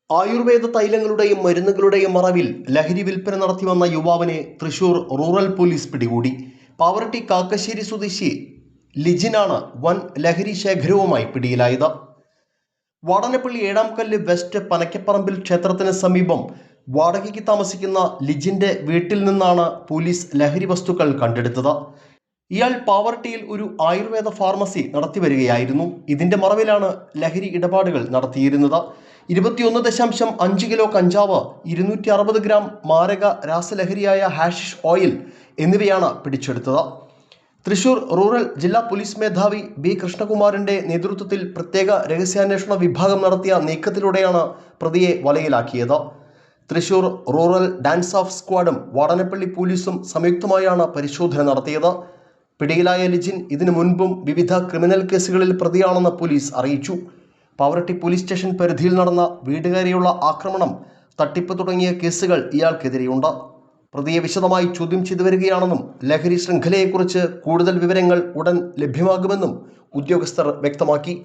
ആയുർവേദ തൈലങ്ങളുടെയും മരുന്നുകളുടെയും മറവിൽ ലഹരി വിൽപ്പന നടത്തിവന്ന യുവാവിനെ തൃശൂർ റൂറൽ പോലീസ് പിടികൂടി. പാവറട്ടി കാക്കശ്ശേരി സ്വദേശി ലിജിനാണ് വൻ ലഹരി ശേഖരവുമായി പിടിയിലായത്. വാടനപ്പള്ളി ഏഴാംകല്ല് വെസ്റ്റ് പനക്കപ്പറമ്പിൽ ക്ഷേത്രത്തിന് സമീപം വാടകയ്ക്ക് താമസിക്കുന്ന ലിജിന്റെ വീട്ടിൽ നിന്നാണ് പോലീസ് ലഹരി വസ്തുക്കൾ കണ്ടെടുത്തത്. ഇയാൾ പാവറട്ടിയിൽ ഒരു ആയുർവേദ ഫാർമസി നടത്തിവരികയായിരുന്നു. ഇതിന്റെ മറവിലാണ് ലഹരി ഇടപാടുകൾ നടത്തിയിരുന്നത്. 21.5 കിലോ കഞ്ചാവ്, 260 ഗ്രാം മാരക രാസലഹരിയായ ഹാഷിഷ് ഓയിൽ എന്നിവയാണ് പിടിച്ചെടുത്തത്. തൃശൂർ റൂറൽ ജില്ലാ പോലീസ് മേധാവി ബി കൃഷ്ണകുമാറിന്റെ നേതൃത്വത്തിൽ പ്രത്യേക രഹസ്യാന്വേഷണ വിഭാഗം നടത്തിയ നീക്കത്തിലൂടെയാണ് പ്രതിയെ വലയിലാക്കിയത്. തൃശൂർ റൂറൽ ഡാൻസ് ഓഫ് സ്ക്വാഡും വാടനപ്പള്ളി പോലീസും സംയുക്തമായാണ് പരിശോധന നടത്തിയത്. പിടിയിലായ ലിജിൻ ഇതിനു മുൻപും വിവിധ ക്രിമിനൽ കേസുകളിൽ പ്രതിയാണെന്ന് പോലീസ് അറിയിച്ചു. പാവറട്ടി പോലീസ് സ്റ്റേഷൻ പരിധിയിൽ നടന്ന വീടുകയറിയുള്ള ആക്രമണം, തട്ടിപ്പ് തുടങ്ങിയ കേസുകൾ ഇയാൾക്കെതിരെയുണ്ട്. പ്രതിയെ വിശദമായി ചോദ്യം ചെയ്തു വരികയാണെന്നും ലഹരി ശൃംഖലയെക്കുറിച്ച് കൂടുതൽ വിവരങ്ങൾ ഉടൻ ലഭ്യമാകുമെന്നും ഉദ്യോഗസ്ഥർ വ്യക്തമാക്കി.